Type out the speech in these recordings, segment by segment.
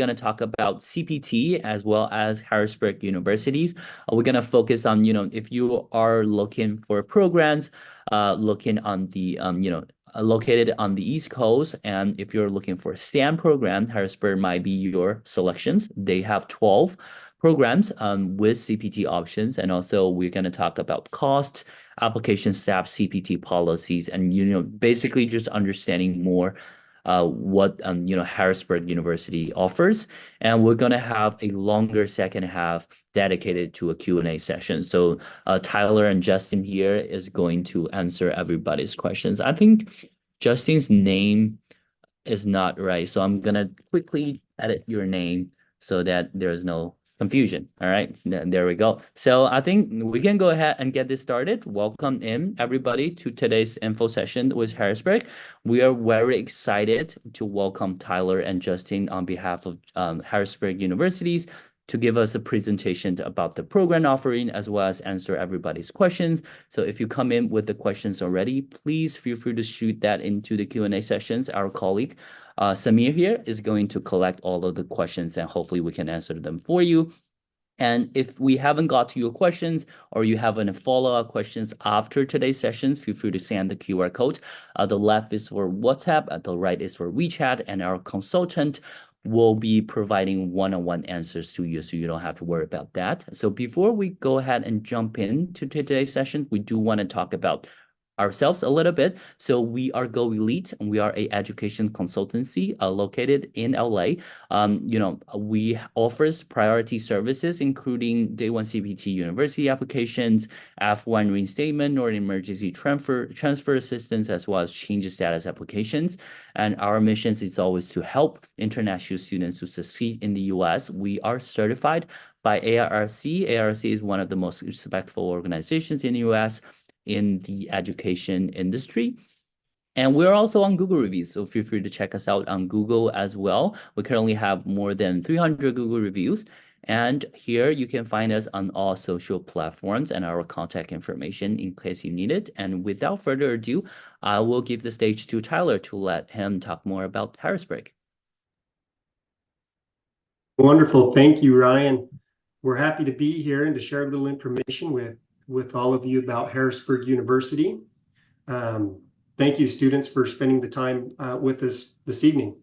going to talk about CPT as well as Harrisburg Universities. We're going to focus on, if you are looking for programs, looking on the, located on the East Coast, and if you're looking for a STEM program, Harrisburg might be your selections. They have 12 programs with CPT options, and also we're going to talk about costs, application staff, CPT policies, and basically just understanding more what Harrisburg University offers. And we're going to have a longer second half dedicated to a Q&A session. So Tyler and Justin here is going to answer everybody's questions. I think Justin's name is not right, so I'm going to quickly edit your name so that there's no confusion. All right, there we go. So I think we can go ahead and get this started. Welcome in everybody to today's info session with Harrisburg. We are very excited to welcome Tyler and Justin on behalf of Harrisburg Universities to give us a presentation about the program offering as well as answer everybody's questions. So if you come in with the questions already, please feel free to shoot that into the Q&A sessions. Our colleague Samir here is going to collect all of the questions and hopefully we can answer them for you. And if we haven't got to your questions or you have any follow-up questions after today's sessions, feel free to scan the QR code. The left is for WhatsApp, the right is for WeChat, and our consultant will be providing one-on-one answers to you, so you don't have to worry about that. So before we go ahead and jump into today's session, we do want to talk about ourselves a little bit. So we are GoElite, and we are a education consultancy located in LA. We offers priority services, including Day 1 CPT university applications, F1 reinstatement or emergency transfer assistance, as well as change of status applications. And our mission is always to help international students to succeed in the US. We are certified by ARRC. ARRC is one of the most respectful organizations in the US in the education industry. And we're also on Google reviews, so feel free to check us out on Google as well. We currently have more than 300 Google reviews. And here you can find us on all social platforms and our contact information in case you need it. And without further ado, I will give the stage to Tyler to let him talk more about Harrisburg. Wonderful. Thank you, Ryan. We're happy to be here and to share a little information with all of you about Harrisburg University. Thank you, students, for spending the time with us this evening.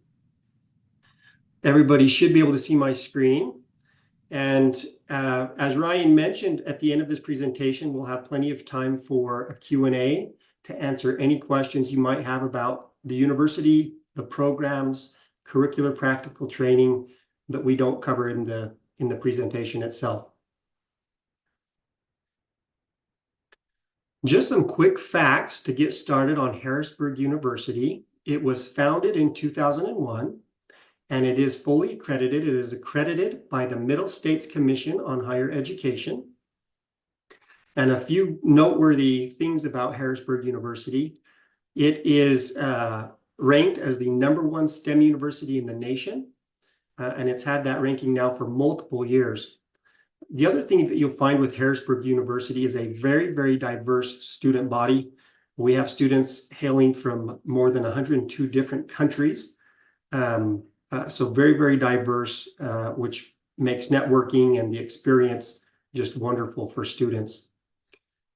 Everybody should be able to see my screen. And as Ryan mentioned, at the end of this presentation, we'll have plenty of time for a Q&A to answer any questions you might have about the university, the programs, curricular practical training that we don't cover in the presentation itself. Just some quick facts to get started on Harrisburg University. It was founded in 2001, and it is fully accredited. It is accredited by the Middle States Commission on Higher Education. And a few noteworthy things about Harrisburg University. It is ranked as the #1 STEM university in the nation, and it's had that ranking now for multiple years. The other thing that you'll find with Harrisburg University is a very, very diverse student body. We have students hailing from more than 102 different countries. So very, very diverse, which makes networking and the experience just wonderful for students.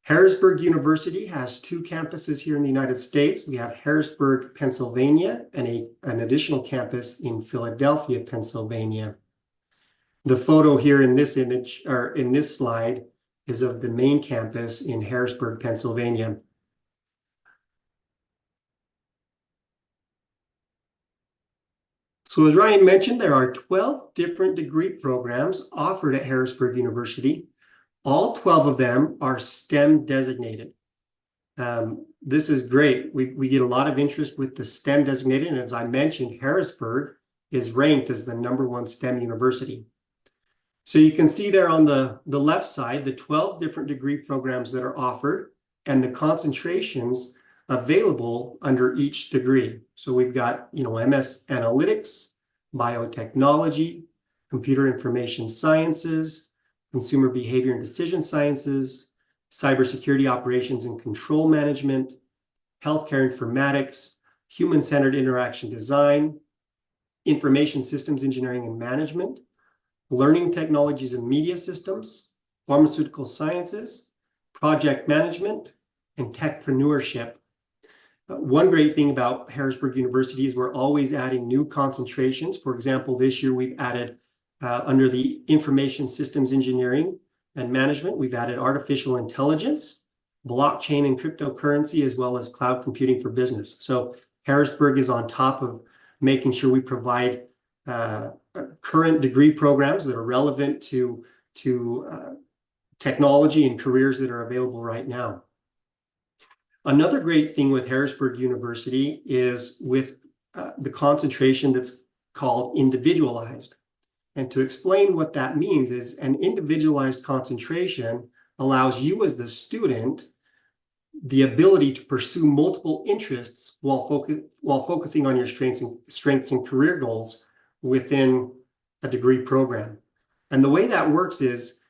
Harrisburg University has 2 campuses here in the United States. We have Harrisburg, Pennsylvania, and an additional campus in Philadelphia, Pennsylvania. The photo here in this image, or in this slide, is of the main campus in Harrisburg, Pennsylvania. So as Ryan mentioned, there are 12 different degree programs offered at Harrisburg University. All 12 of them are STEM designated. This is great. We get a lot of interest with the STEM designated, and as I mentioned, Harrisburg is ranked as the #1 STEM university. So you can see there on the left side, the 12 different degree programs that are offered and the concentrations available under each degree. So we've got, MS Analytics, Biotechnology, Computer Information Sciences, Consumer Behavior and Decision Sciences, Cybersecurity Operations and Control Management, Healthcare Informatics, Human-Centered Interaction Design, information systems engineering and management, learning technologies and media systems, pharmaceutical sciences, project management, and techpreneurship. One great thing about Harrisburg University is we're always adding new concentrations. For example, this year we've added under the information systems engineering and management, we've added artificial intelligence, blockchain and cryptocurrency, as well as cloud computing for business. So Harrisburg is on top of making sure we provide current degree programs that are relevant to technology and careers that are available right now. Another great thing with Harrisburg University is with the concentration that's called individualized. And to explain what that means is an individualized concentration allows you as the student the ability to pursue multiple interests while focusing on your strengths and career goals within a degree program. And the way that works is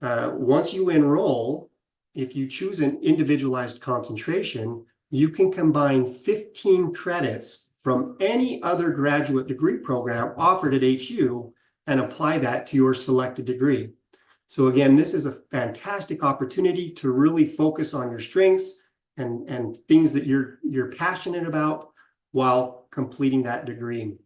once you enroll, if you choose an individualized concentration, you can combine 15 credits from any other graduate degree program offered at HU and apply that to your selected degree. So again, this is a fantastic opportunity to really focus on your strengths and things that you're passionate about while completing that degree.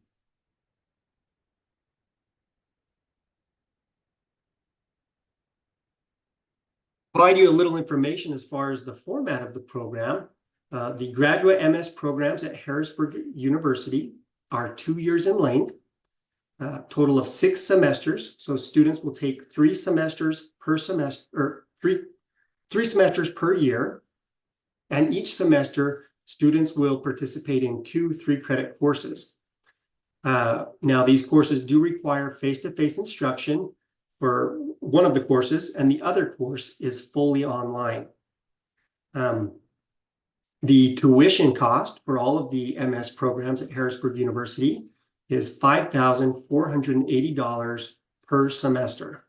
Provide you a little information as far as the format of the program. The graduate MS programs at Harrisburg University are 2 years in length, total of 6 semesters. So students will take 3 semesters per semester, or three semesters per year. And each semester, students will participate in 2 3-credit courses. Now, these courses do require face-to-face instruction for one of the courses, and the other course is fully online. The tuition cost for all of the MS programs at Harrisburg University is $5,480 per semester.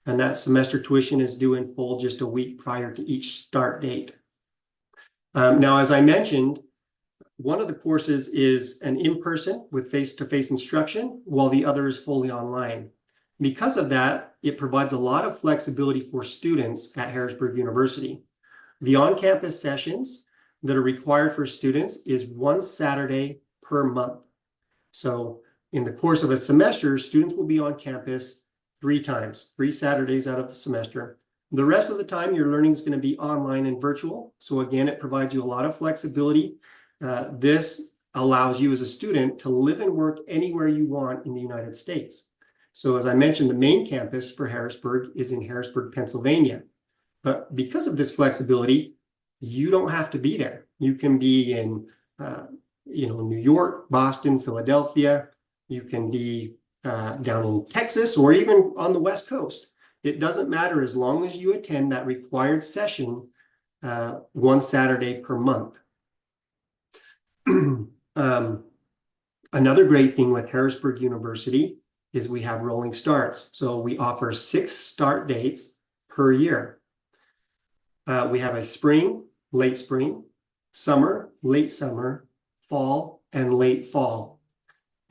And that semester tuition is due in full just a week prior to each start date. Now, as I mentioned, one of the courses is an in-person with face-to-face instruction, while the other is fully online. Because of that, it provides a lot of flexibility for students at Harrisburg University. The on-campus sessions that are required for students is 1 Saturday per month. So in the course of a semester, students will be on campus 3 times, 3 Saturdays out of the semester. The rest of the time, your learning is going to be online and virtual. So again, it provides you a lot of flexibility. This allows you as a student to live and work anywhere you want in the United States. So as I mentioned, the main campus for Harrisburg is in Harrisburg, Pennsylvania. But because of this flexibility, you don't have to be there. You can be in New York, Boston, Philadelphia. You can be down in Texas or even on the West Coast. It doesn't matter as long as you attend that required session 1 Saturday per month. Another great thing with Harrisburg University is we have rolling starts. So we offer 6 start dates per year. We have a spring, late spring, summer, late summer, fall, and late fall.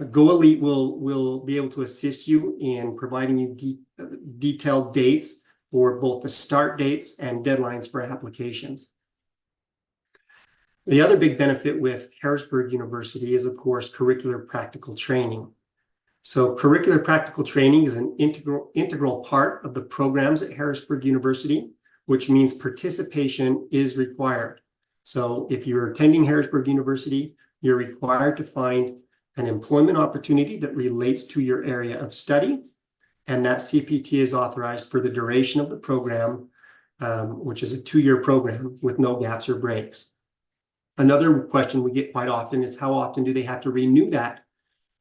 GoElite will be able to assist you in providing you detailed dates for both the start dates and deadlines for applications. The other big benefit with Harrisburg University is, of course, curricular practical training. So curricular practical training is an integral part of the programs at Harrisburg University, which means participation is required. So if you're attending Harrisburg University, you're required to find an employment opportunity that relates to your area of study, and that CPT is authorized for the duration of the program, which is a 2-year program with no gaps or breaks. Another question we get quite often is how often do they have to renew that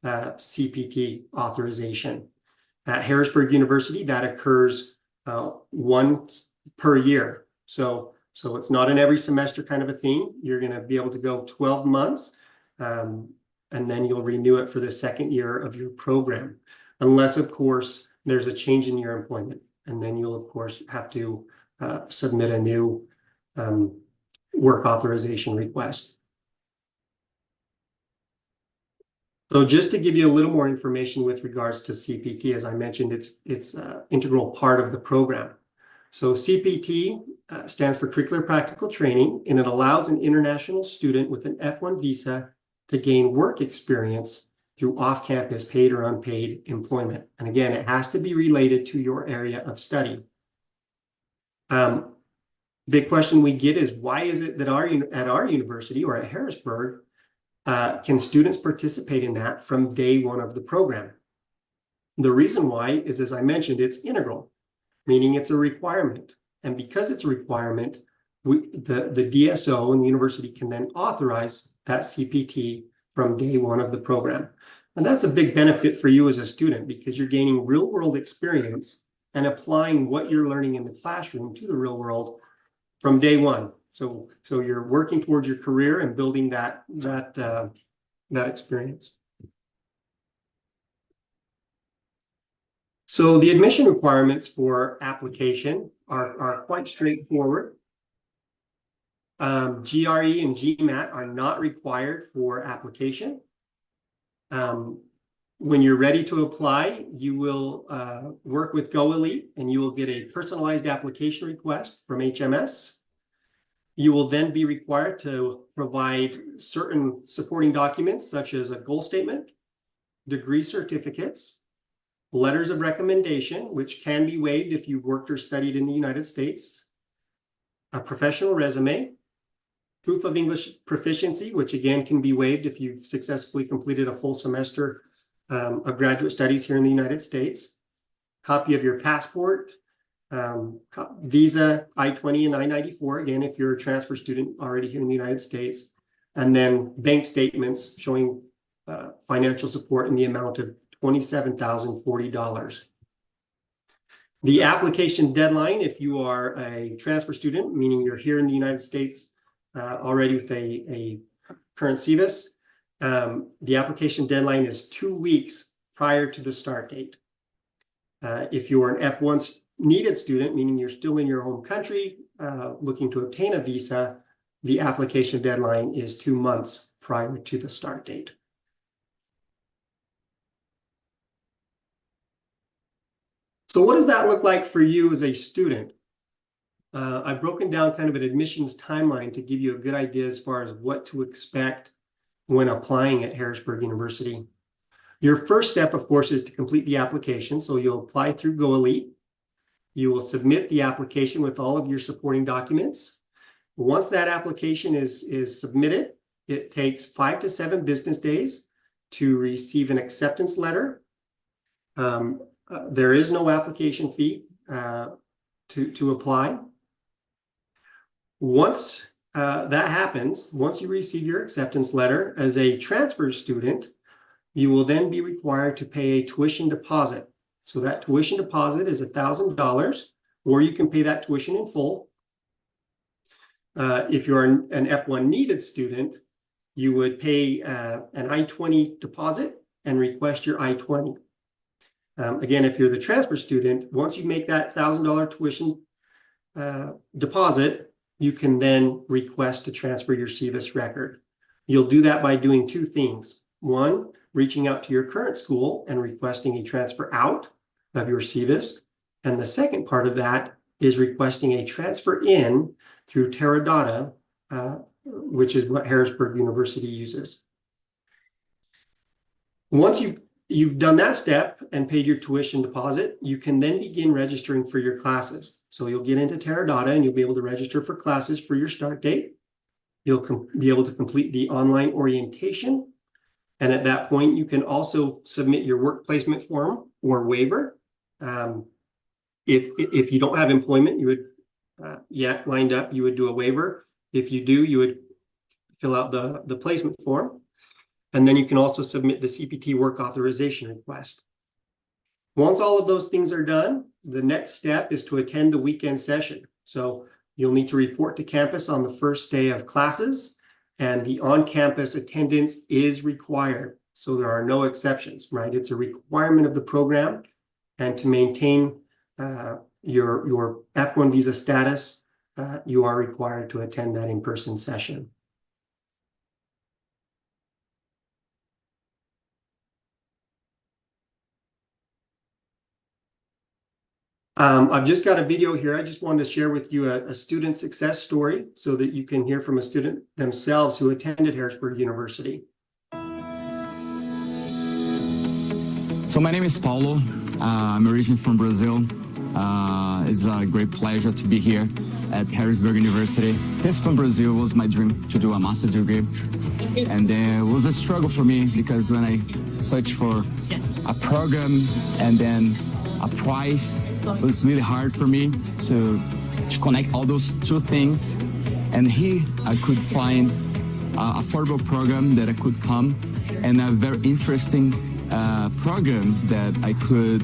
CPT authorization? At Harrisburg University, that occurs once per year. So it's not an every semester kind of a thing. You're going to be able to go 12 months, and then you'll renew it for the 2nd year of your program, unless, of course, there's a change in your employment. And then you'll, of course, have to submit a new work authorization request. So just to give you a little more information with regards to CPT, as I mentioned, it's an integral part of the program. So CPT stands for Curricular Practical Training, and it allows an international student with an F1 visa to gain work experience through off-campus paid or unpaid employment. And again, it has to be related to your area of study. Big question we get is, why is it that at our university or at Harrisburg, can students participate in that from day one of the program? The reason why is, as I mentioned, it's integral, meaning it's a requirement. And because it's a requirement, the DSO and the university can then authorize that CPT from day one of the program. And that's a big benefit for you as a student, because you're gaining real-world experience and applying what you're learning in the classroom to the real world from day one. So you're working towards your career and building that experience. So the admission requirements for application are quite straightforward. GRE and GMAT are not required for application. When you're ready to apply, you will work with GoElite, and you will get a personalized application request from HMS. You will then be required to provide certain supporting documents, such as a goal statement, degree certificates, letters of recommendation, which can be waived if you've worked or studied in the United States, a professional resume, proof of English proficiency, which again can be waived if you've successfully completed a full semester of graduate studies here in the United States, copy of your passport, visa, I-20 and I-94, again, if you're a transfer student already here in the United States, and then bank statements showing financial support in the amount of $27,040. The application deadline, if you are a transfer student, meaning you're here in the United States already with a current CVIS, the application deadline is 2 weeks prior to the start date. If you're an F1 needed student, meaning you're still in your home country looking to obtain a visa, the application deadline is 2 months prior to the start date. So what does that look like for you as a student? I've broken down kind of an admissions timeline to give you a good idea as far as what to expect when applying at Harrisburg University. Your first step, of course, is to complete the application. So you'll apply through GoElite. You will submit the application with all of your supporting documents. Once that application is submitted, it takes 5 to 7 business days to receive an acceptance letter. There is no application fee to apply. Once that happens, once you receive your acceptance letter as a transfer student, you will then be required to pay a tuition deposit. So that tuition deposit is $1,000, or you can pay that tuition in full. If you're an F1 needed student, you would pay an I-20 deposit and request your I-20. Again, if you're the transfer student, once you make that $1,000 tuition deposit, you can then request to transfer your CVIS record. You'll do that by doing 2 things. One, reaching out to your current school and requesting a transfer out of your CVIS. And the second part of that is requesting a transfer in through Teradata, which is what Harrisburg University uses. Once you've done that step and paid your tuition deposit, you can then begin registering for your classes. So you'll get into Teradata and you'll be able to register for classes for your start date. You'll be able to complete the online orientation. And at that point, you can submit your work placement form or waiver. If you don't have employment, you would yet lined up, you would do a waiver. If you do, you would fill out the placement form. And then you can also submit the CPT work authorization request. Once all of those things are done, the next step is to attend the weekend session. So you'll need to report to campus on the first day of classes, and the on-campus attendance is required. So there are no exceptions, right? It's a requirement of the program. And to maintain your F1 visa status, you are required to attend that in-person session. I've just got a video here. I just wanted to share with you a student success story so that you can hear from a student themselves who attended Harrisburg University. So my name is Paulo. I'm originally from Brazil. It's a great pleasure to be here at Harrisburg University. Since from Brazil, it was my dream to do a master's degree. And it was a struggle for me because when I searched for a program and then a price, it was really hard for me to connect all those two things. And here I could find an affordable program that I could come and a very interesting program that I could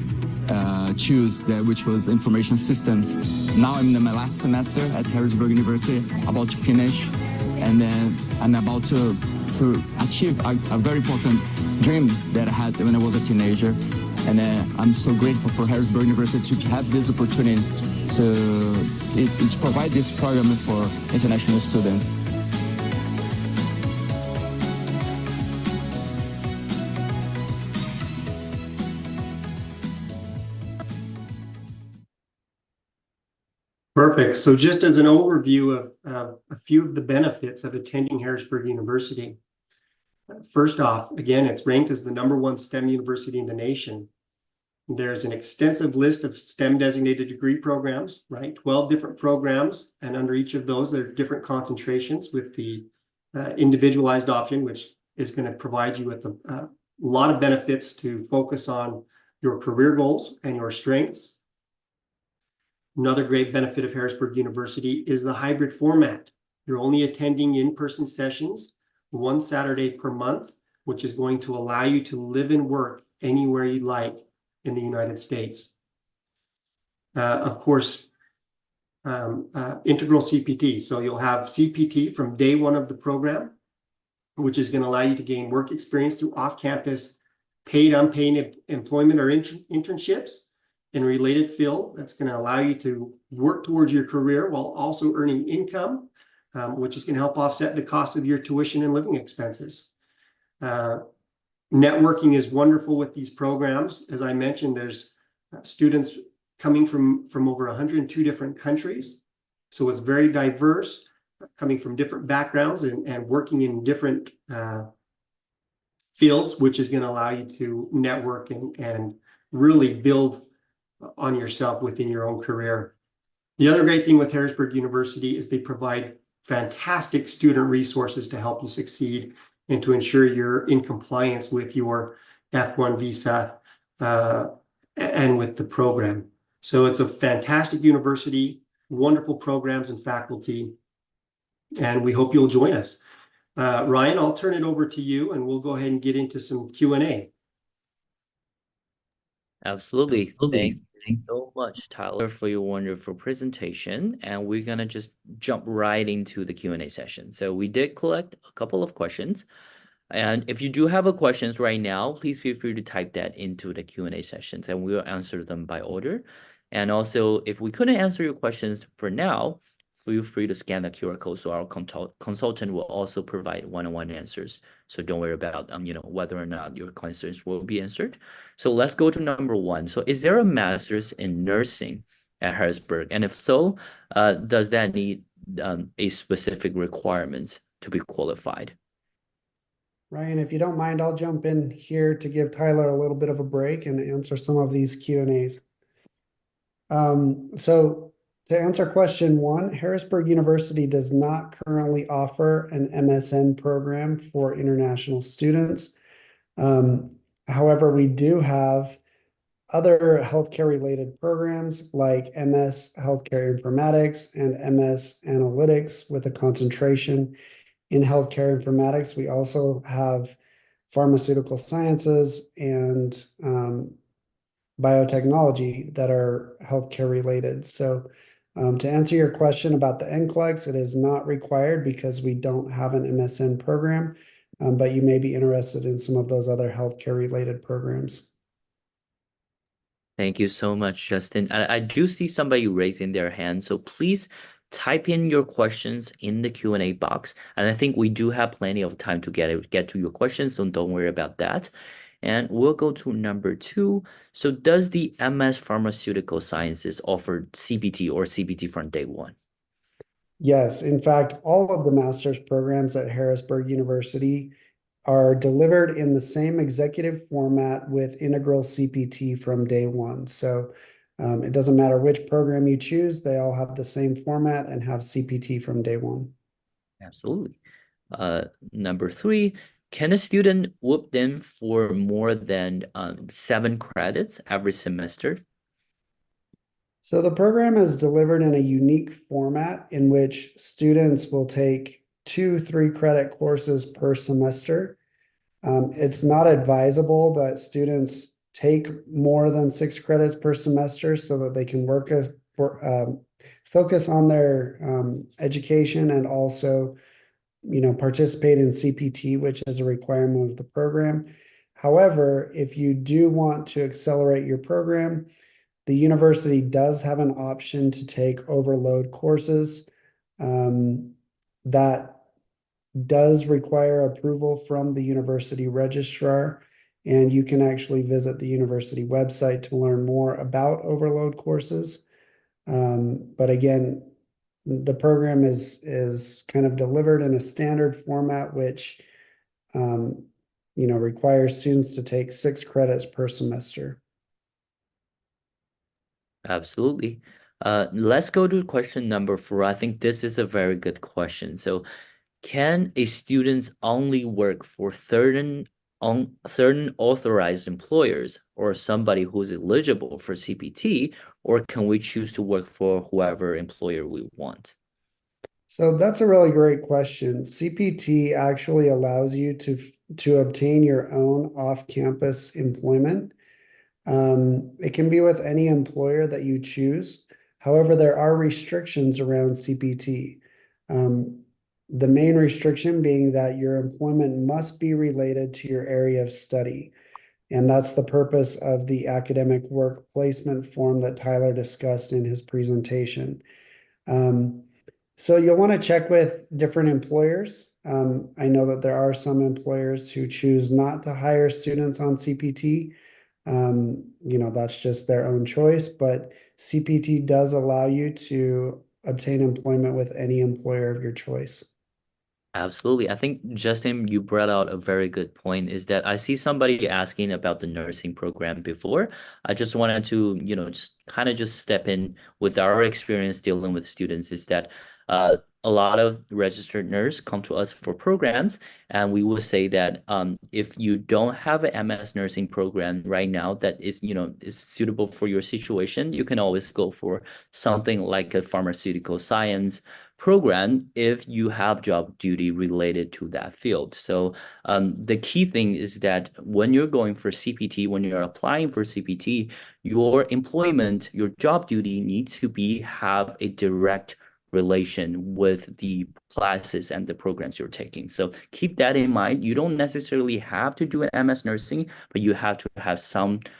choose, which was information systems. Now I'm in my last semester at Harrisburg University, about to finish, and then I'm about to achieve a very important dream that I had when I was a teenager. And I'm so grateful for Harrisburg University to have this opportunity to provide this program for international students. Perfect. So just as an overview of a few of the benefits of attending Harrisburg University. First off, again, it's ranked as the #1 STEM university in the nation. There's an extensive list of STEM designated degree programs, right? 12 different programs, and under each of those, there are different concentrations with the individualized option, which is going to provide you with a lot of benefits to focus on your career goals and your strengths. Another great benefit of Harrisburg University is the hybrid format. You're only attending in-person sessions one Saturday per month, which is going to allow you to live and work anywhere you like in the United States. Of course, integral CPT. So you'll have CPT from day one of the program, which is going to allow you to gain work experience through off-campus paid, unpaid employment or internships in a related field. That's going to allow you to work towards your career while also earning income, which is going to help offset the cost of your tuition and living expenses. Networking is wonderful with these programs. As I mentioned, there's students coming from over 102 different countries. So it's very diverse, coming from different backgrounds and working in different fields, which is going to allow you to network and really build on yourself within your own career. The other great thing with Harrisburg University is they provide fantastic student resources to help you succeed and to ensure you're in compliance with your F1 visa and with the program. So it's a fantastic university, wonderful programs and faculty, and we hope you'll join us. Ryan, I'll turn it over to you and we'll go ahead and get into some Q&A. Absolutely. Thank you so much, Tyler, for your wonderful presentation. And we're going to just jump right into the Q&A session. So we did collect a couple of questions. And if you do have a questions right now, please feel free to type that into the Q&A sessions and we'll answer them by order. And also, if we couldn't answer your questions for now, feel free to scan the QR code so our consultant will also provide one-on-one answers. So don't worry about whether or not your questions will be answered. So let's go to number one. So is there a master's in nursing at Harrisburg? And if so, does that need a specific requirements to be qualified? Ryan, if you don't mind, I'll jump in here to give Tyler a little bit of a break and answer some of these Q&As. So to answer question one, Harrisburg University does not currently offer an MSN program for international students. However, we do have other healthcare related programs like MS Healthcare Informatics and MS Analytics with a concentration in healthcare informatics. We also have pharmaceutical sciences and biotechnology that are healthcare related. So to answer your question about the NCLEX, it is not required because we don't have an MSN program, but you may be interested in some of those other healthcare related programs. Thank you so much, Justin. I do see somebody raising their hand, so please type in your questions in the Q&A box. And I think we do have plenty of time to get to your questions, so don't worry about that. And we'll go to number 2. So does the MS Pharmaceutical Sciences offer CPT or CPT from day one? Yes, in fact, all of the master's programs at Harrisburg University are delivered in the same executive format with integral CPT from day one. So it doesn't matter which program you choose, they all have the same format and have CPT from day one. Absolutely. Number 3, can a student opt in for more than 7 credits every semester? So the program is delivered in a unique format in which students will take 2 3-credit courses per semester. It's not advisable that students take more than 6 credits per semester so that they can focus on their education and also, participate in CPT, which is a requirement of the program. However, if you do want to accelerate your program, the university does have an option to take overload courses. That does require approval from the university registrar, and you can actually visit the university website to learn more about overload courses. But again, the program is kind of delivered in a standard format, which requires students to take 6 credits per semester. Absolutely. Let's go to question number 4. I think this is a very good question. So, can a student only work for certain authorized employers or somebody who's eligible for CPT, or can we choose to work for whoever employer we want? So that's a really great question. CPT actually allows you to obtain your own off-campus employment. It can be with any employer that you choose. However, there are restrictions around CPT. The main restriction being that your employment must be related to your area of study. And that's the purpose of the academic work placement form that Tyler discussed in his presentation. So you'll want to check with different employers. I know that there are some employers who choose not to hire students on CPT. That's just their own choice, but CPT does allow you to obtain employment with any employer of your choice. Absolutely. I think, Justin, you brought out a very good point, is that I see somebody asking about the nursing program before. I just wanted to, just step in with our experience dealing with students, is that a lot of registered nurse come to us for programs, and we will say that if you don't have an MS nursing program right now that is suitable for your situation, you can always go for something like a pharmaceutical science program if you have job duty related to that field. So the key thing is that when you're going for CPT, when you're applying for CPT, your employment, your job duty needs to have a direct relation with the classes and the programs you're taking. So keep that in mind. You don't necessarily have to do an MS nursing, but you have to have something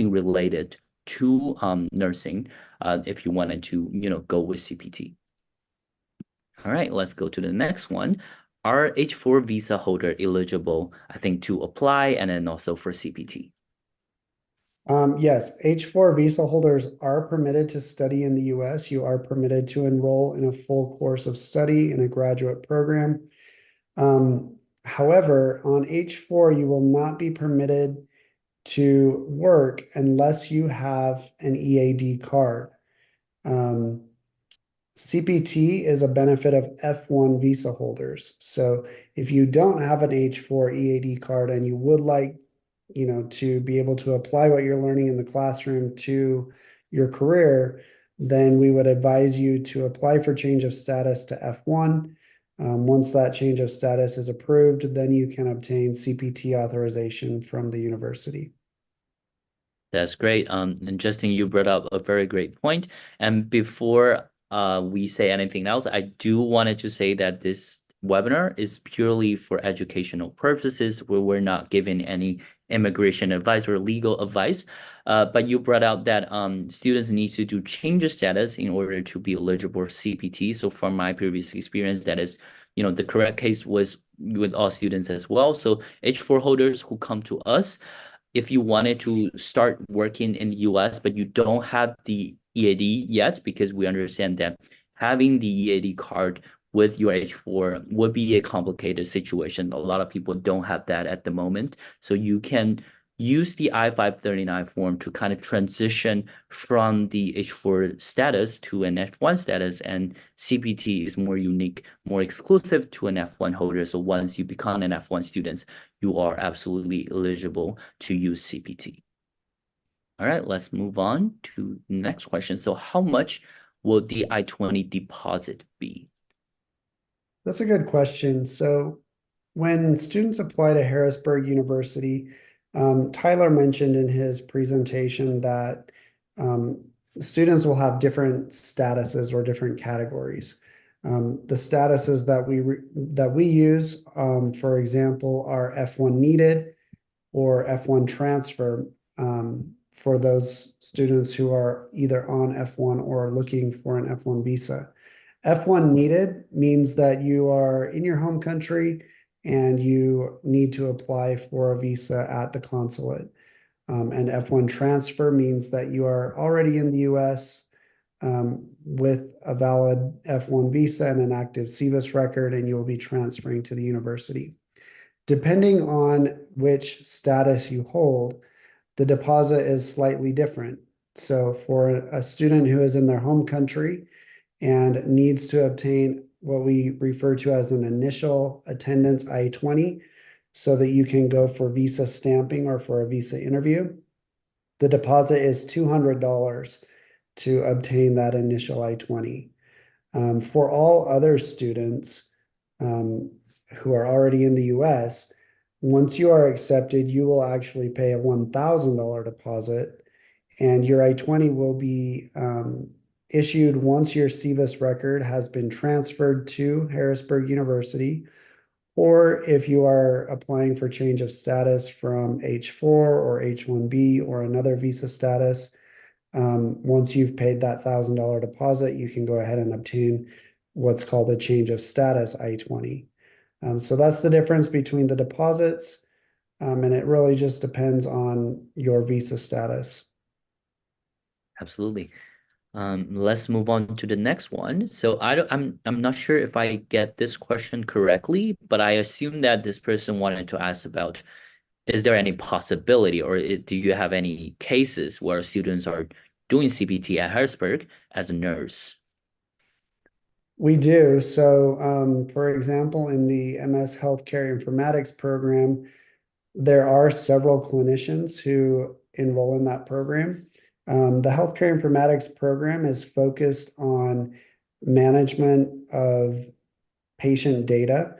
related to nursing if you wanted to, go with CPT. All right, let's go to the next one. Are H-4 visa holder eligible, I think, to apply and then also for CPT? Yes, H-4 visa holders are permitted to study in the US. You are permitted to enroll in a full course of study in a graduate program. However, on H-4, you will not be permitted to work unless you have an EAD card. CPT is a benefit of F1 visa holders. So if you don't have an H-4 EAD card and you would like, to be able to apply what you're learning in the classroom to your career, then we would advise you to apply for change of status to F1. Once that change of status is approved, then you can obtain CPT authorization from the university. That's great. And Justin, you brought up a very great point. And before we say anything else, I do wanted to say that this webinar is purely for educational purposes, where we're not giving any immigration advice or legal advice. But you brought out that students need to do change of status in order to be eligible for CPT. So from my previous experience, that is, the correct case was with all students as well. So H4 holders who come to us, if you wanted to start working in the US, but you don't have the EAD yet, because we understand that having the EAD card with your H4 would be a complicated situation. A lot of people don't have that at the moment. So you can use the I-539 form to kind of transition from the H4 status to an F1 status, and CPT is more unique, more exclusive to an F1 holder. So once you become an F1 student, you are absolutely eligible to use CPT. All right, let's move on to the next question. So how much will the I-20 deposit be? That's a good question. So when students apply to Harrisburg University, Tyler mentioned in his presentation that students will have different statuses or different categories. The statuses that we use, for example, are F1 needed or F1 transfer, for those students who are either on F1 or looking for an F1 visa. F1 needed means that you are in your home country and you need to apply for a visa at the consulate. And F1 transfer means that you are already in the US with a valid F1 visa and an active CVIS record, and you'll be transferring to the university. Depending on which status you hold, the deposit is slightly different. So for a student who is in their home country and needs to obtain what we refer to as an initial attendance I-20 so that you can go for visa stamping or for a visa interview, the deposit is $200 to obtain that initial I-20. For all other students who are already in the US, once you are accepted, you will actually pay a $1,000 deposit, and your I-20 will be issued once your CVIS record has been transferred to Harrisburg University, or if you are applying for change of status from H4 or H1B or another visa status, once you've paid that $1,000 deposit, you can go ahead and obtain what's called a change of status I-20. So that's the difference between the deposits, and it really just depends on your visa status. Absolutely. Let's move on to the next one. So I'm not sure if I get this question correctly, but I assume that this person wanted to ask about, is there any possibility, or do you have any cases where students are doing CPT at Harrisburg as a nurse? We do. So, for example, in the MS Healthcare Informatics program, there are several clinicians who enroll in that program. The Healthcare Informatics program is focused on management of patient data.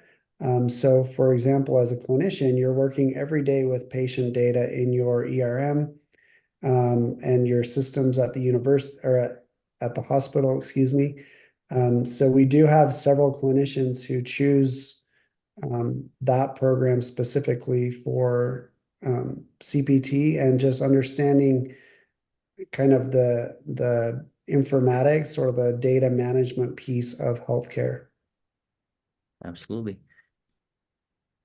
So, for example, as a clinician, you're working every day with patient data in your ERM and your systems at the university or at the hospital, excuse me. So we do have several clinicians who choose that program specifically for CPT, and just understanding kind of the informatics or the data management piece of healthcare. Absolutely.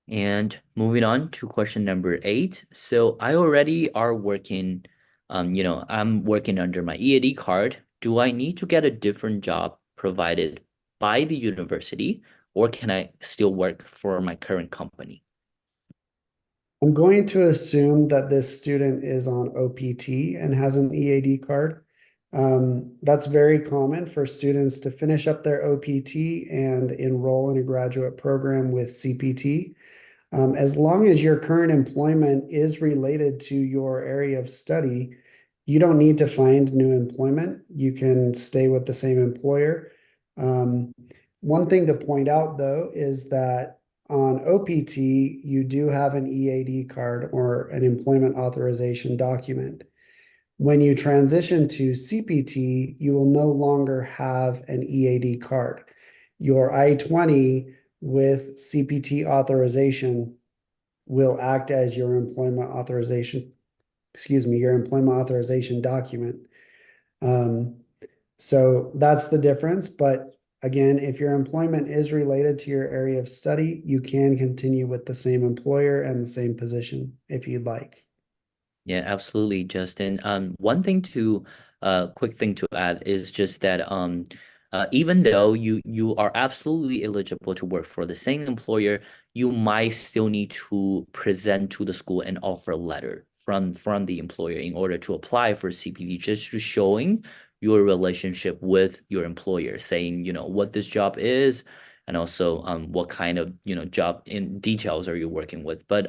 And moving on to question number 8. So I already are working, I'm working under my EAD card. Do I need to get a different job provided by the university, or can I still work for my current company? I'm going to assume that this student is on OPT and has an EAD card. That's very common for students to finish up their OPT and enroll in a graduate program with CPT. As long as your current employment is related to your area of study, you don't need to find new employment. You can stay with the same employer. One thing to point out, though, is that on OPT, you do have an EAD card or an employment authorization document. When you transition to CPT, you will no longer have an EAD card. Your I-20 with CPT authorization will act as your employment authorization, your employment authorization document. So that's the difference. But Again, if your employment is related to your area of study, you can continue with the same employer and the same position if you'd like. Yeah, absolutely, Justin. Quick thing to add is just that even though you are absolutely eligible to work for the same employer, you might still need to present to the school an offer letter from the employer in order to apply for CPT, just to showing your relationship with your employer, saying, what this job is, and also what kind of, job in details are you working with. But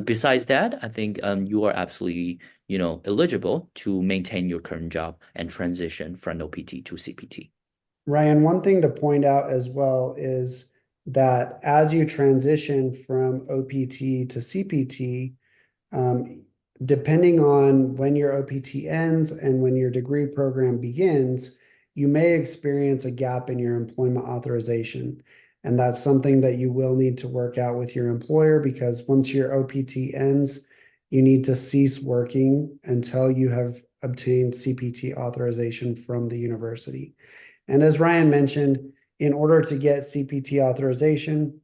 besides that, I think you are absolutely, eligible to maintain your current job and transition from OPT to CPT. Ryan, one thing to point out as well is that as you transition from OPT to CPT, depending on when your OPT ends and when your degree program begins, you may experience a gap in your employment authorization. And that's something that you will need to work out with your employer, because once your OPT ends, you need to cease working until you have obtained CPT authorization from the university. And as Ryan mentioned, in order to get CPT authorization,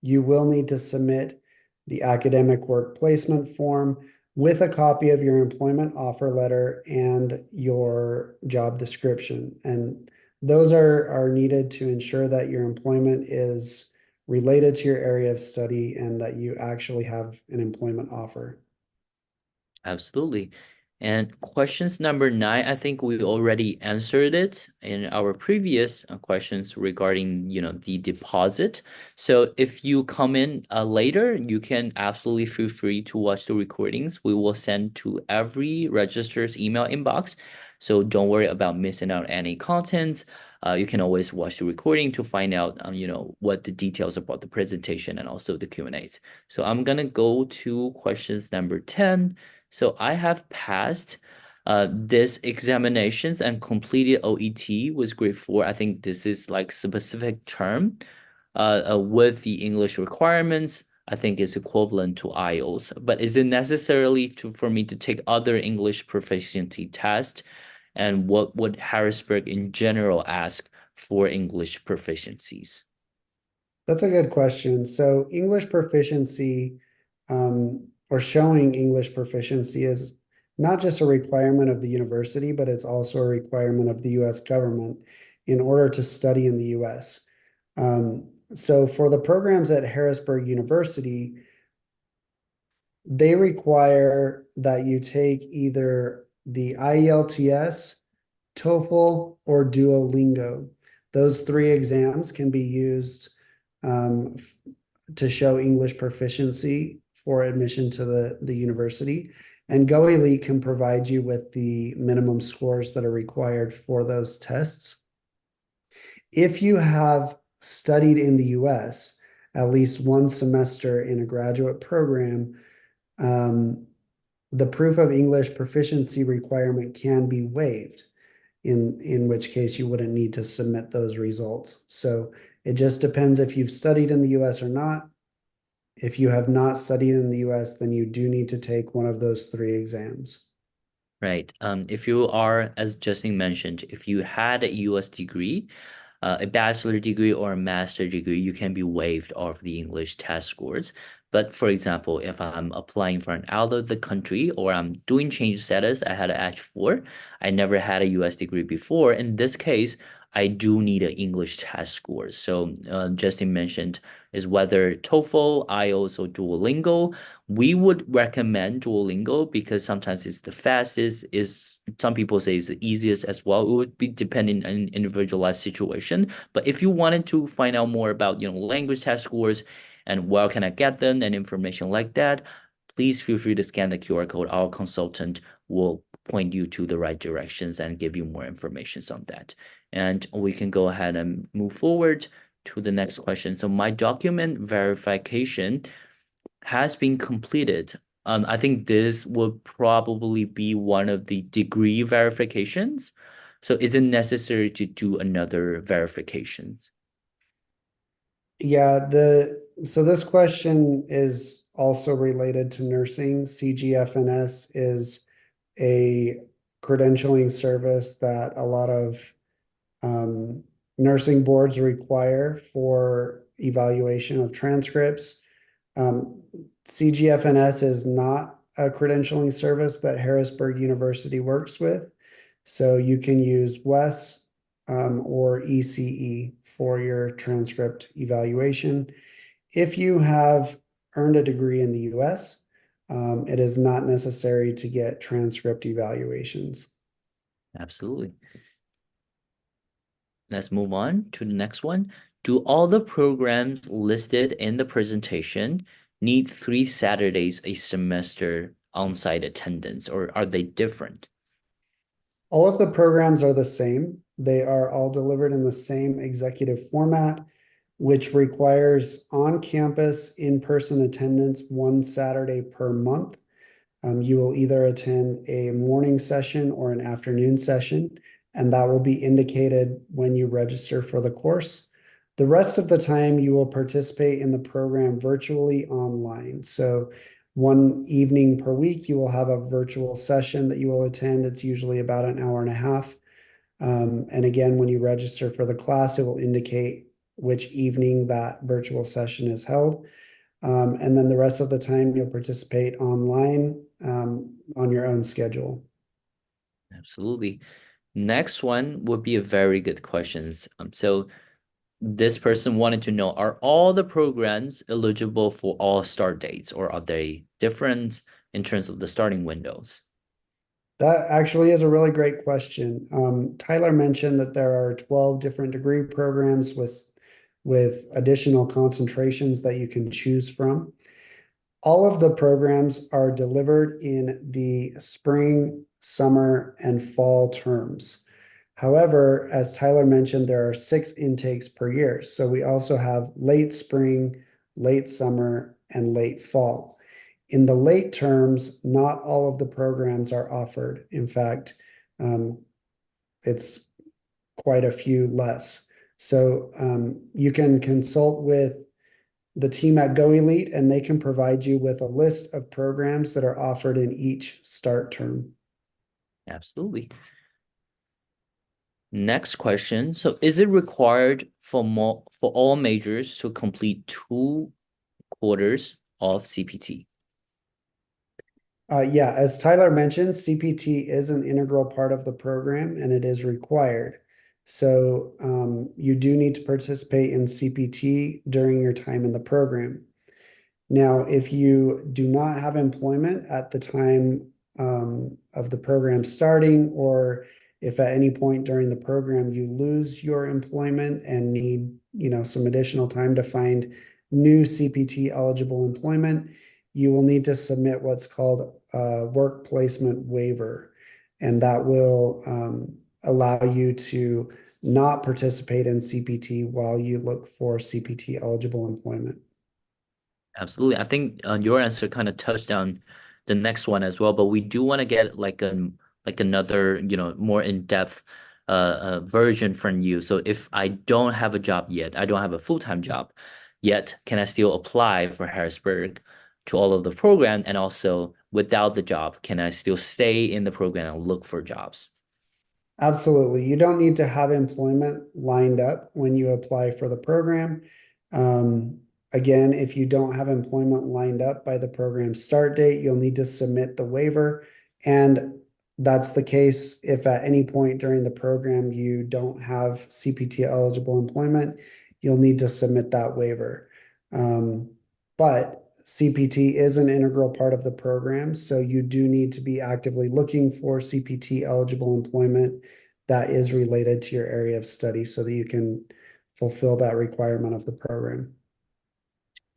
you will need to submit the academic work placement form with a copy of your employment offer letter and your job description. And those are needed to ensure that your employment is related to your area of study and that you actually have an employment offer. Absolutely. And questions number 9, I think we already answered it in our previous questions regarding, the deposit. So if you come in later, you can absolutely feel free to watch the recordings. We will send to every registrar's email inbox. So don't worry about missing out any contents. You can always watch the recording to find out, what the details about the presentation and also the Q&As. So I'm going to go to questions number 10. So I have passed this examinations and completed OET with grade 4. I think this is like specific term with the English requirements. I think it's equivalent to IELTS, but is it necessarily for me to take other English proficiency test? And what would Harrisburg in general ask for English proficiencies? That's a good question. So English proficiency, or showing English proficiency, is not just a requirement of the university, but it's also a requirement of the US government in order to study in the US. So for the programs at Harrisburg University, they require that you take either the IELTS, TOEFL, or Duolingo. Those 3 exams can be used to show English proficiency for admission to the university. And GoElite can provide you with the minimum scores that are required for those tests. If you have studied in the US at least 1 semester in a graduate program, the proof of English proficiency requirement can be waived, in which case you wouldn't need to submit those results. So it just depends if you've studied in the US or not. If you have not studied in the US, then you do need to take one of those 3 exams. Right. If you are, as Justin mentioned, if you had a US degree, a bachelor degree or a master degree, you can be waived of the English test scores. But for example, if I'm applying for an out of the country or I'm doing change status, I had an H4, I never had a US degree before. In this case, I do need an English test score. So Justin mentioned is whether TOEFL, IELTS, or Duolingo. We would recommend Duolingo because sometimes it's the fastest, is some people say it's the easiest as well. It would be depending on individualized situation. But if you wanted to find out more about, language test scores and where can I get them and information like that, please feel free to scan the QR code. Our consultant will point you to the right directions and give you more information on that. And we can go ahead and move forward to the next question. So my document verification has been completed. I think this would probably be one of the degree verifications. So is it necessary to do another verifications? Yeah, so this question is also related to nursing. CGFNS is a credentialing service that a lot of nursing boards require for evaluation of transcripts. CGFNS is not a credentialing service that Harrisburg University works with. So you can use WES or ECE for your transcript evaluation. If you have earned a degree in the US, it is not necessary to get transcript evaluations. Absolutely. Let's move on to the next one. Do all the programs listed in the presentation need 3 Saturdays a semester on-site attendance, or are they different? All of the programs are the same. They are all delivered in the same executive format, which requires on-campus in-person attendance 1 Saturday per month. You will either attend a morning session or an afternoon session, and that will be indicated when you register for the course. The rest of the time, you will participate in the program virtually online. So 1 evening per week, you will have a virtual session that you will attend. It's usually about an hour and a half. And again, when you register for the class, it will indicate which evening that virtual session is held. And then the rest of the time, you'll participate online on your own schedule. Absolutely. Next one would be a very good questions. So this person wanted to know, are all the programs eligible for all start dates, or are they different in terms of the starting windows? That actually is a really great question. Tyler mentioned that there are 12 different degree programs with additional concentrations that you can choose from. All of the programs are delivered in the spring, summer, and fall terms. However, as Tyler mentioned, there are 6 intakes per year. So we also have late spring, late summer, and late fall. In the late terms, not all of the programs are offered. In fact, it's quite a few less. So you can consult with the team at GoElite, and they can provide you with a list of programs that are offered in each start term. Absolutely. Next question. So is it required for all majors to complete 2 quarters of CPT? Yeah, as Tyler mentioned, CPT is an integral part of the program and it is required. So you do need to participate in CPT during your time in the program. Now, if you do not have employment at the time of the program starting, or if at any point during the program you lose your employment and need, some additional time to find new CPT eligible employment, you will need to submit what's called a work placement waiver, and that will allow you to not participate in CPT while you look for CPT eligible employment. Absolutely. I think your answer kind of touched on the next one as well, but we do want to get like another, more in-depth version from you. So if I don't have a job yet, I don't have a full-time job yet, can I still apply for Harrisburg to all of the program? And also without the job, can I still stay in the program and look for jobs? Absolutely. You don't need to have employment lined up when you apply for the program. Again, if you don't have employment lined up by the program start date, you'll need to submit the waiver. And that's the case if at any point during the program you don't have CPT eligible employment, you'll need to submit that waiver. But CPT is an integral part of the program, so you do need to be actively looking for CPT eligible employment that is related to your area of study so that you can fulfill that requirement of the program.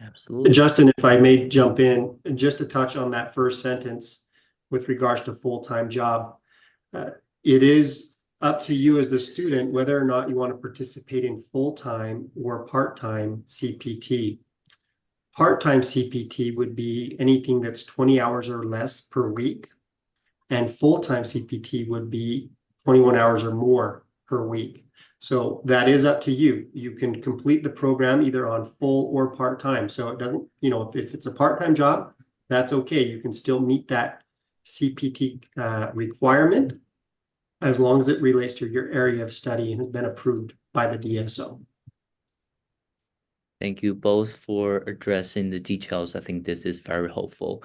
Absolutely. Justin, if I may jump in, just to touch on that first sentence with regards to full-time job, it is up to you as the student whether or not you want to participate in full-time or part-time CPT. Part-time CPT would be anything that's 20 hours or less per week, and full-time CPT would be 21 hours or more per week. So that is up to you. You can complete the program either on full or part-time. So it doesn't, if it's a part-time job, that's okay. You can still meet that CPT requirement as long as it relates to your area of study and has been approved by the DSO. Thank you both for addressing the details. I think this is very helpful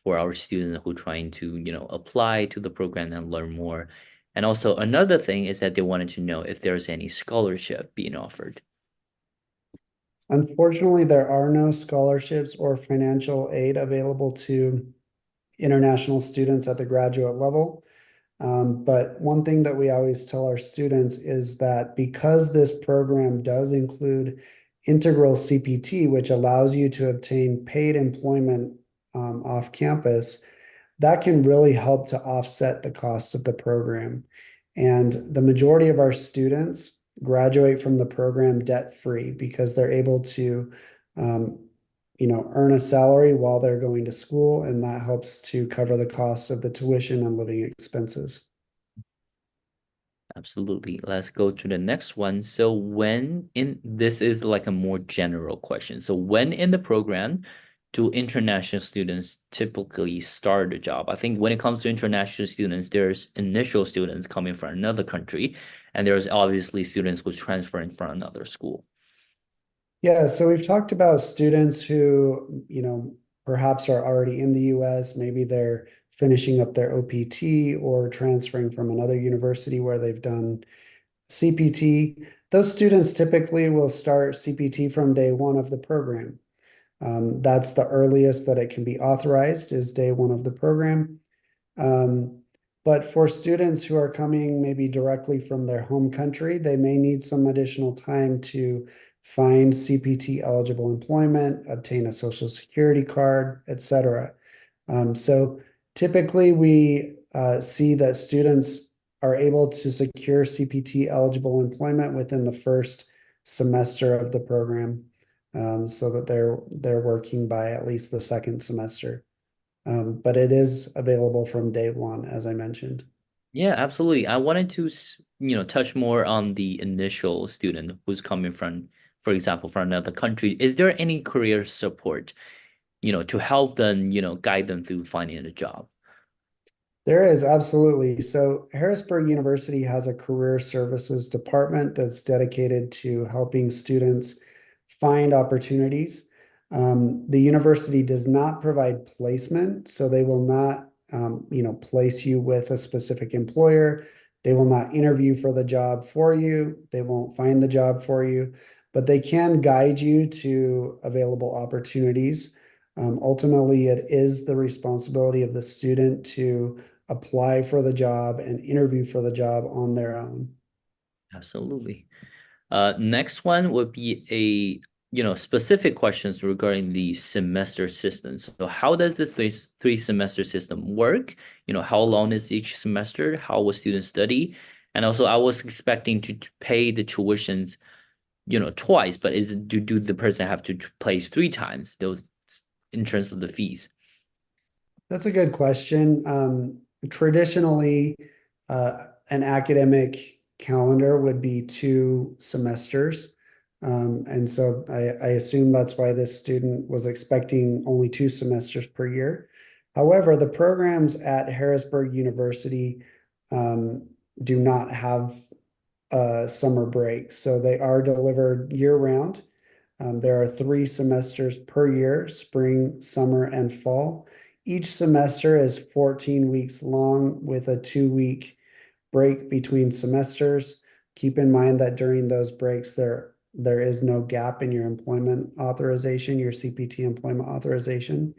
for our students who are trying to, apply to the program and learn more. And also another thing is that they wanted to know if there's any scholarship being offered. Unfortunately, there are no scholarships or financial aid available to international students at the graduate level. But one thing that we always tell our students is that because this program does include integral CPT, which allows you to obtain paid employment off campus, that can really help to offset the cost of the program. And the majority of our students graduate from the program debt-free because they're able to earn a salary while they're going to school, and that helps to cover the costs of the tuition and living expenses. Absolutely. Let's go to the next one. So this is like a more general question. So when in the program do international students typically start a job? I think when it comes to international students, there's initial students coming from another country, and there's obviously students who's transferring from another school. Yeah, so we've talked about students who, perhaps are already in the US, maybe they're finishing up their OPT or transferring from another university where they've done CPT. Those students typically will start CPT from day one of the program. That's the earliest that it can be authorized is day one of the program. But for students who are coming maybe directly from their home country, they may need some additional time to find CPT eligible employment, obtain a social security card, etc. So typically we see that students are able to secure CPT eligible employment within the first semester of the program, so that they're working by at least the second semester. But it is available from day one, as I mentioned. Yeah, absolutely. I wanted to, touch more on the initial student who's coming from, for example, from another country. Is there any career support, to help them, guide them through finding a job? There is, absolutely. So Harrisburg University has a career services department that's dedicated to helping students find opportunities. The university does not provide placement, so they will not, place you with a specific employer. They will not interview for the job for you. They won't find the job for you, but they can guide you to available opportunities. Ultimately, it is the responsibility of the student to apply for the job and interview for the job on their own. Absolutely. Next one would be specific questions regarding the semester system. So how does this three semester system work? How long is each semester? How will students study? And also I was expecting to pay the tuitions, twice, but do the person have to pay three times those in terms of the fees? That's a good question. Traditionally, an academic calendar would be 2 semesters. And so I assume that's why this student was expecting only 2 semesters per year. However, the programs at Harrisburg University do not have summer breaks, so they are delivered year-round. There are 3 semesters per year: spring, summer, and fall. Each semester is 14 weeks long with a 2-week break between semesters. Keep in mind that during those breaks, there is no gap in your employment authorization, your CPT employment authorization.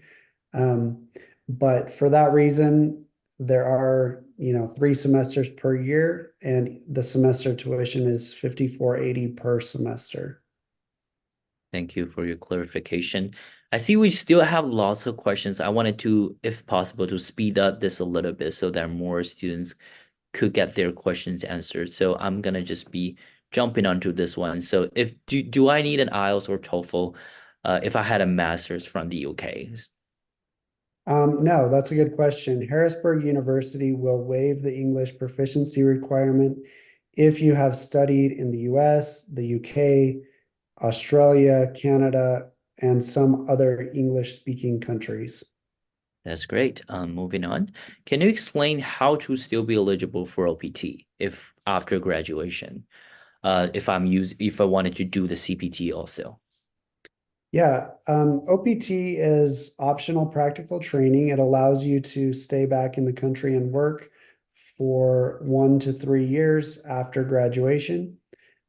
But for that reason, there are 3 semesters per year, and the semester tuition is $54.80 per semester. Thank you for your clarification. I see we still have lots of questions. I wanted to, if possible, to speed up this a little bit so that more students could get their questions answered. So I'm gonna just be jumping onto this one. So do I need an IELTS or TOEFL if I had a master's from the UK? No, that's a good question. Harrisburg University will waive the English proficiency requirement if you have studied in the US, the UK, Australia, Canada, and some other English-speaking countries. That's great. Moving on. Can you explain how to still be eligible for OPT if after graduation? if I wanted to do the CPT also. Yeah, OPT is optional practical training. It allows you to stay back in the country and work for 1 to 3 years after graduation.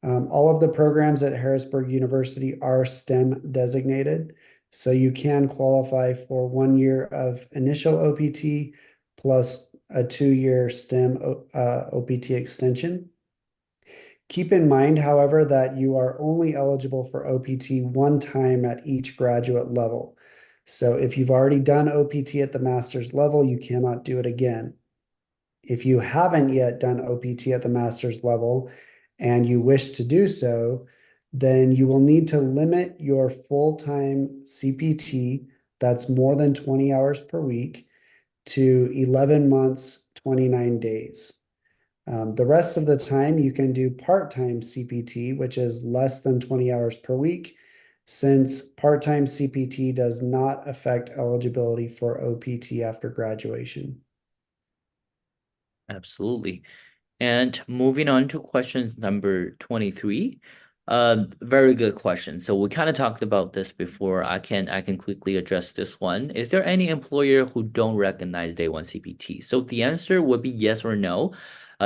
All of the programs at Harrisburg University are STEM designated, so you can qualify for 1 year of initial OPT plus a 2-year STEM OPT extension. Keep in mind, however, that you are only eligible for OPT one time at each graduate level. So if you've already done OPT at the master's level, you cannot do it again. If you haven't yet done OPT at the master's level and you wish to do so, then you will need to limit your full-time CPT, that's more than 20 hours per week, to 11 months, 29 days. The rest of the time you can do part-time CPT, which is less than 20 hours per week, since part-time CPT does not affect eligibility for OPT after graduation. Absolutely. And moving on to questions number 23. Very good question. So we kind of talked about this before. I can quickly address this one. Is there any employer who don't recognize day one CPT? So the answer would be yes or no,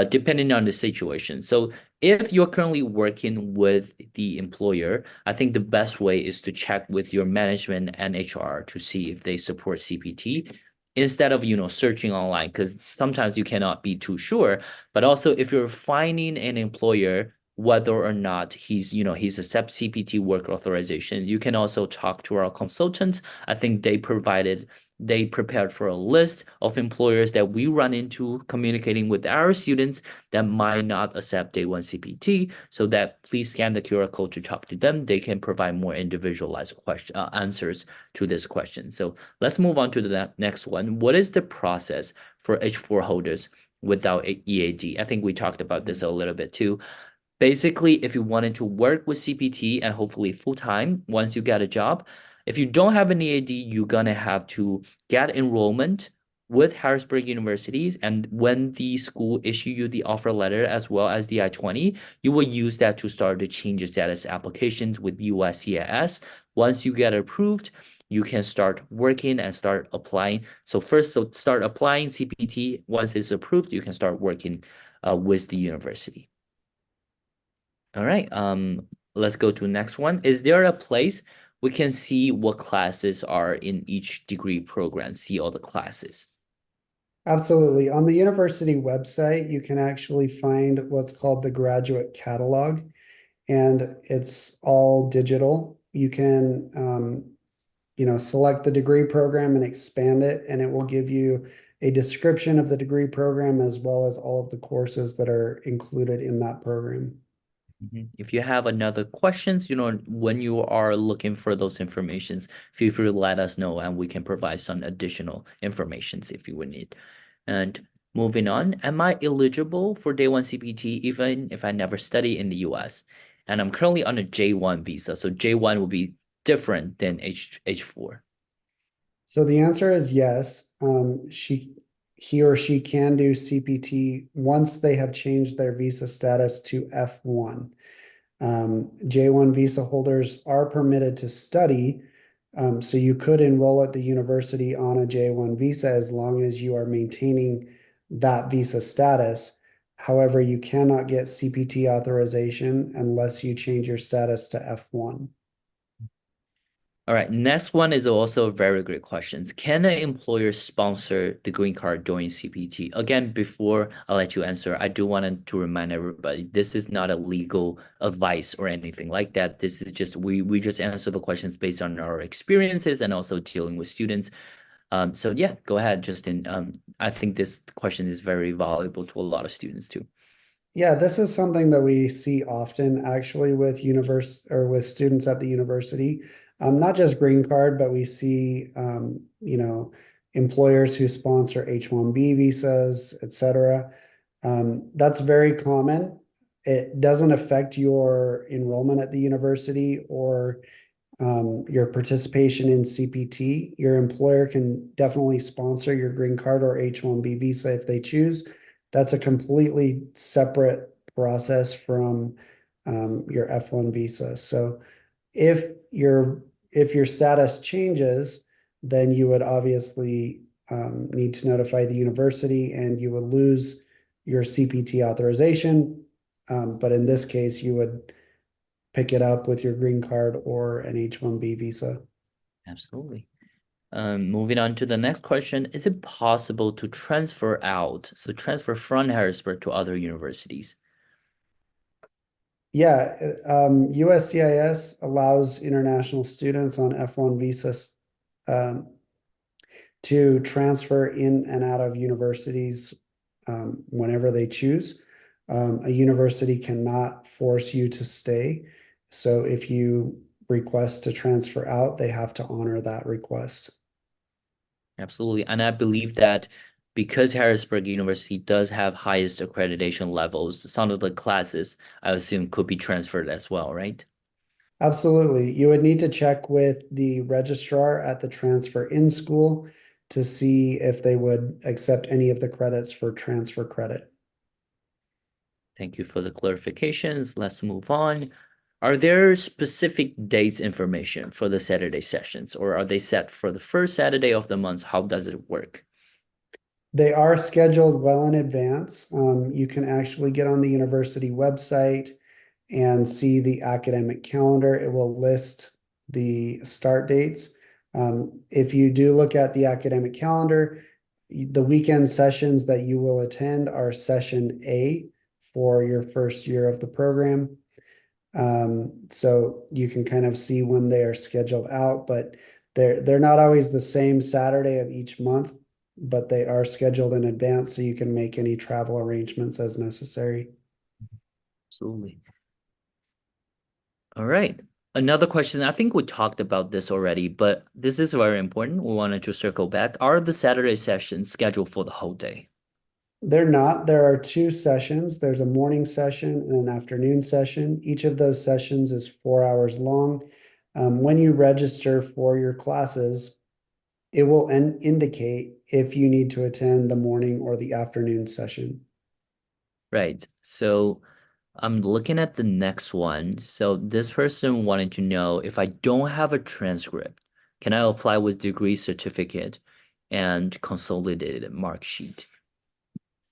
depending on the situation. So if you're currently working with the employer, I think the best way is to check with your management and HR to see if they support CPT instead of searching online, because sometimes you cannot be too sure. But also, if you're finding an employer whether or not he's accept CPT work authorization, you can also talk to our consultants. I think they prepared for a list of employers that we run into communicating with our students that might not accept day one CPT. So that please scan the QR code to talk to them. They can provide more individualized answers to this question. So let's move on to the next one. What is the process for H4 holders without EAD? I think we talked about this a little bit too. Basically, if you wanted to work with CPT and hopefully full-time once you get a job, if you don't have an EAD, you're gonna have to get enrollment with Harrisburg Universities, and when the school issue you the offer letter as well as the I-20, you will use that to start the change of status applications with USCIS. Once you get approved, you can start working and start applying. So start applying CPT. Once it's approved, you can start working with the university. All right, let's go to the next one. Is there a place we can see what classes are in each degree program, see all the classes? Absolutely. On the university website, you can actually find what's called the graduate catalog, and it's all digital. You can, select the degree program and expand it, and it will give you a description of the degree program as well as all of the courses that are included in that program. If you have another questions, when you are looking for those informations, feel free to let us know and we can provide some additional informations if you would need. And moving on, am I eligible for day one CPT even if I never study in the US? And I'm currently on a J1 visa, so J1 will be different than H4. So the answer is yes. He or she can do CPT once they have changed their visa status to F1. J1 visa holders are permitted to study, so you could enroll at the university on a J1 visa as long as you are maintaining that visa status. However, you cannot get CPT authorization unless you change your status to F1. All right, next one is also a very great question. Can an employer sponsor the green card during CPT? Again, before I let you answer, I do want to remind everybody, this is not a legal advice or anything like that. This is just, we just answer the questions based on our experiences and also dealing with students. So yeah, go ahead, Justin. I think this question is very valuable to a lot of students too. Yeah, this is something that we see often actually with with students at the university. Not just green card, but we see employers who sponsor H-1B visas, etc. That's very common. It doesn't affect your enrollment at the university or your participation in CPT. Your employer can definitely sponsor your green card or H-1B visa if they choose. That's a completely separate process from your F1 visa. So if your status changes, then you would obviously need to notify the university and you would lose your CPT authorization. But in this case, you would pick it up with your green card or an H-1B visa. Absolutely. Moving on to the next question, is it possible to transfer out, so transfer from Harrisburg to other universities? Yeah, USCIS allows international students on F1 visas to transfer in and out of universities whenever they choose. A university cannot force you to stay. So if you request to transfer out, they have to honor that request. Absolutely. And I believe that because Harrisburg University does have highest accreditation levels, some of the classes, I assume, could be transferred as well, right? Absolutely. You would need to check with the registrar at the transfer in school to see if they would accept any of the credits for transfer credit. Thank you for the clarifications. Let's move on. Are there specific dates information for the Saturday sessions, or are they set for the first Saturday of the month? How does it work? They are scheduled well in advance. You can actually get on the university website and see the academic calendar. It will list the start dates. If you do look at the academic calendar, the weekend sessions that you will attend are session A for your first year of the program. So you can kind of see when they are scheduled out, but they're not always the same Saturday of each month, but they are scheduled in advance so you can make any travel arrangements as necessary. Absolutely. All right. Another question, I think we talked about this already, but this is very important. We wanted to circle back. Are the Saturday sessions scheduled for the whole day? They're not. There are two sessions. There's a morning session and an afternoon session. Each of those sessions is 4 hours long. When you register for your classes, it will indicate if you need to attend the morning or the afternoon session. Right. So I'm looking at the next one. So this person wanted to know, if I don't have a transcript, can I apply with degree certificate and consolidated mark sheet?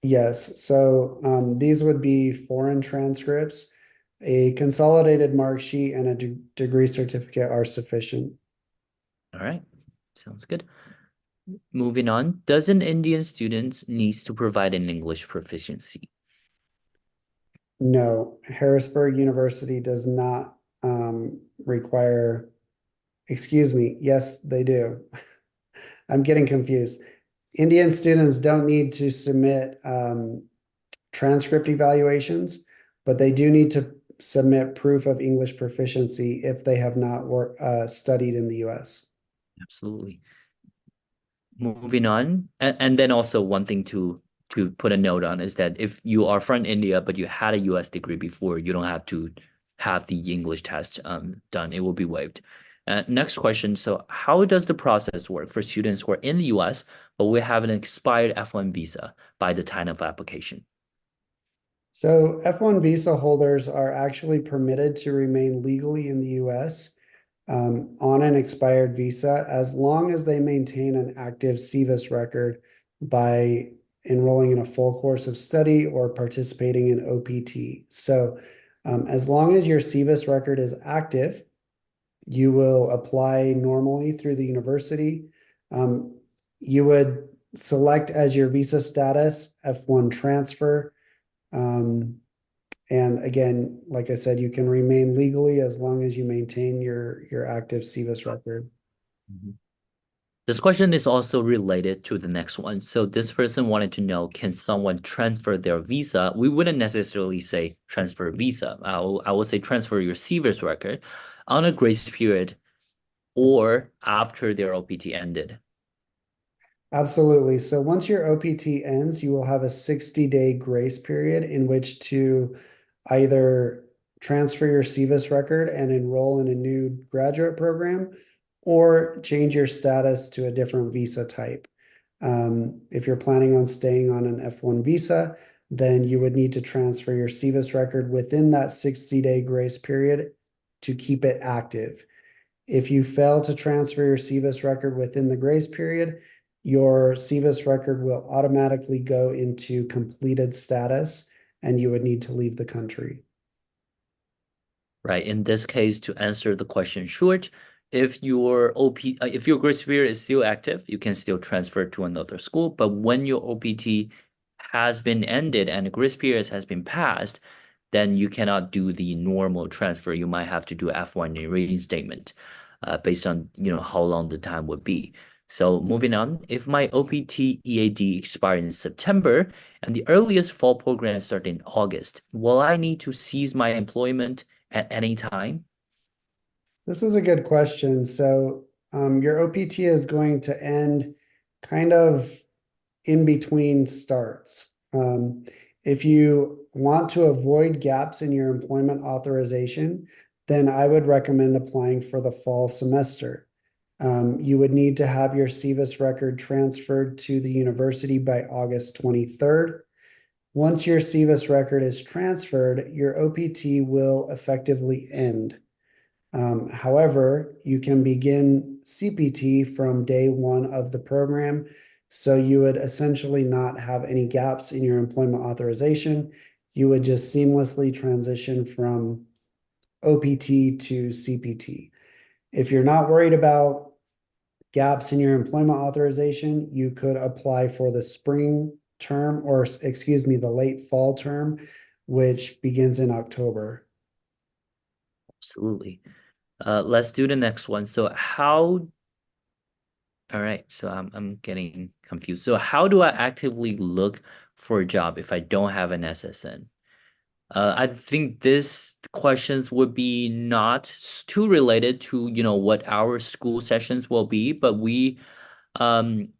Yes, so these would be foreign transcripts. A consolidated mark sheet and a degree certificate are sufficient. All right. Sounds good. Moving on, does an Indian student needs to provide an English proficiency? No, Harrisburg University does not require, excuse me, yes, they do. I'm getting confused. Indian students don't need to submit transcript evaluations, but they do need to submit proof of English proficiency if they have not studied in the US. Absolutely. Moving on, and then also one thing to put a note on is that if you are from India but you had a US degree before, you don't have to have the English test done. It will be waived. Next question. So how does the process work for students who are in the US but we have an expired F1 visa by the time of application? So F1 visa holders are actually permitted to remain legally in the US on an expired visa as long as they maintain an active CVIS record by enrolling in a full course of study or participating in OPT. So as long as your CVIS record is active, you will apply normally through the university. You would select as your visa status F1 transfer. And again, like I said, you can remain legally as long as you maintain your active CVIS record. This question is also related to the next one. So this person wanted to know, can someone transfer their visa? We wouldn't necessarily say transfer visa. I will say transfer your CVIS record on a grace period or after their OPT ended. Absolutely. So once your OPT ends, you will have a 60-day grace period in which to either transfer your CVIS record and enroll in a new graduate program or change your status to a different visa type. If you're planning on staying on an F1 visa, then you would need to transfer your SEVIS record within that 60-day grace period to keep it active. If you fail to transfer your SEVIS record within the grace period, your SEVIS record will automatically go into completed status and you would need to leave the country. Right. In this case, to answer the question short, if your grace period is still active, you can still transfer to another school. But when your OPT has been ended and the grace period has been passed, then you cannot do the normal transfer. You might have to do F1 reinstatement, based on how long the time would be. So moving on, if my OPT EAD expired in September and the earliest fall program started in August, will I need to cease my employment at any time? This is a good question. So your OPT is going to end kind of in between starts. If you want to avoid gaps in your employment authorization, then I would recommend applying for the fall semester. You would need to have your SEVIS record transferred to the university by August 23rd. Once your SEVIS record is transferred, your OPT will effectively end. However, you can begin CPT from day one of the program, so you would essentially not have any gaps in your employment authorization. You would just seamlessly transition from OPT to CPT. If you're not worried about gaps in your employment authorization, you could apply for the spring term, or excuse me, the late fall term, which begins in October. Absolutely. Let's do the next one. So all right, so I'm getting confused. So how do I actively look for a job if I don't have an SSN? I think this questions would be not too related to, what our school sessions will be, but we can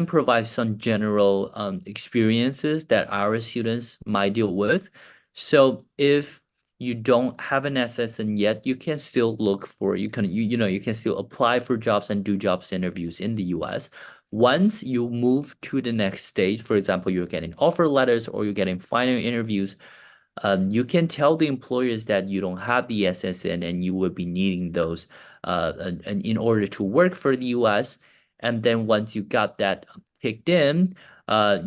provide some general experiences that our students might deal with. So if you don't have an SSN yet, you can still look for, you can still apply for jobs and do jobs interviews in the US. Once you move to the next stage, for example, you're getting offer letters or you're getting final interviews, you can tell the employers that you don't have the SSN and you would be needing those and in order to work for the US. And then once you got that picked in,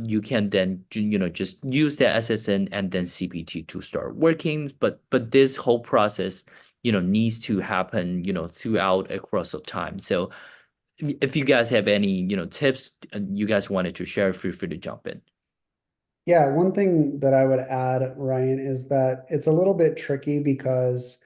you can then just use the SSN and then CPT to start working. But this whole process needs to happen throughout across of time. So if you guys have any tips you guys wanted to share, feel free to jump in. Yeah, one thing that I would add, Ryan, is that it's a little bit tricky because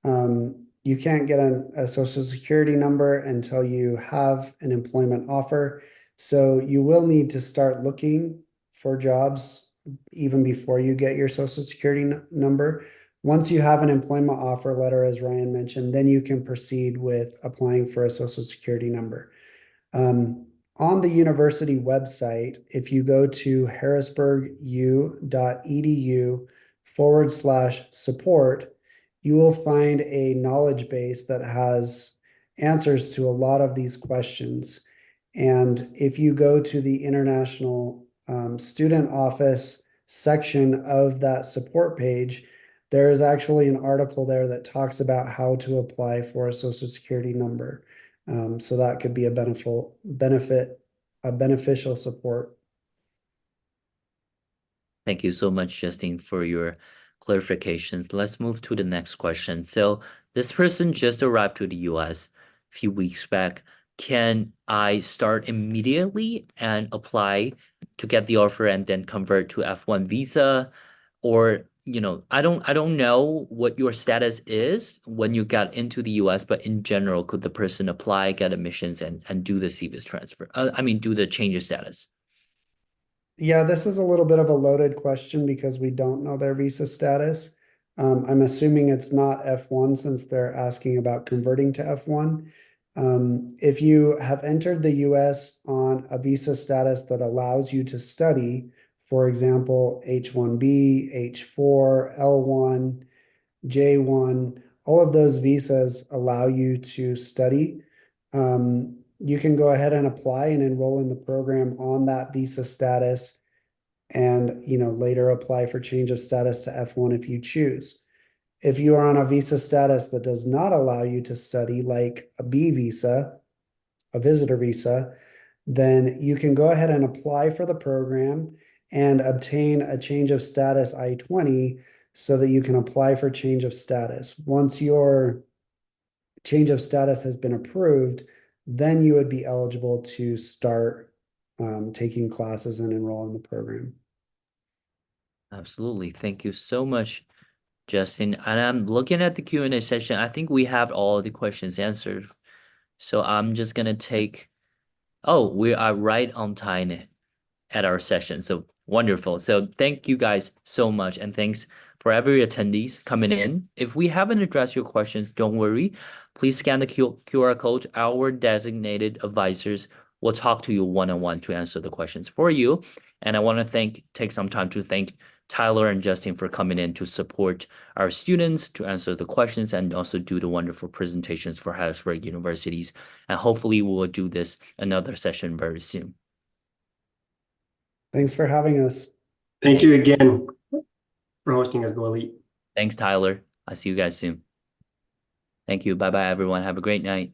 you can't get a social security number until you have an employment offer. So you will need to start looking for jobs even before you get your social security number. Once you have an employment offer letter, as Ryan mentioned, then you can proceed with applying for a social security number. On the university website, if you go to harrisburgu.edu/support, you will find a knowledge base that has answers to a lot of these questions. And if you go to the International Student Office section of that support page, there is actually an article there that talks about how to apply for a social security number. So that could be a beneficial support. Thank you so much, Justine, for your clarifications. Let's move to the next question. So this person just arrived to the US a few weeks back. Can I start immediately and apply to get the offer and then convert to F1 visa? Or, I don't know what your status is when you got into the US, but in general, could the person apply, get admissions, and do the CVIS transfer? Do the change of status. Yeah, this is a little bit of a loaded question because we don't know their visa status. I'm assuming it's not F1 since they're asking about converting to F1. If you have entered the US on a visa status that allows you to study, for example, H-1B, H-4, L-1, J-1, all of those visas allow you to study. You can go ahead and apply and enroll in the program on that visa status. and later apply for change of status to F1 if you choose. If you are on a visa status that does not allow you to study, like a B visa, a visitor visa, then you can go ahead and apply for the program and obtain a change of status I-20 so that you can apply for change of status. Once your change of status has been approved, then you would be eligible to start taking classes and enroll in the program. Absolutely. Thank you so much, Justin. And I'm looking at the Q&A session. I think we have all the questions answered. So I'm just gonna take, oh, we are right on time at our session. So wonderful. So thank you guys so much. And thanks for every attendees coming in. If we haven't addressed your questions, don't worry. Please scan the QR code. Our designated advisors will talk to you one-on-one to answer the questions for you. And I want to take some time to thank Tyler and Justin for coming in to support our students, to answer the questions, and also do the wonderful presentations for Harrisburg Universities. And hopefully we will do this another session very soon. Thanks for having us. Thank you again for hosting us, GoElite. Thanks, Tyler. I'll see you guys soon. Thank you. Bye-bye, everyone. Have a great night.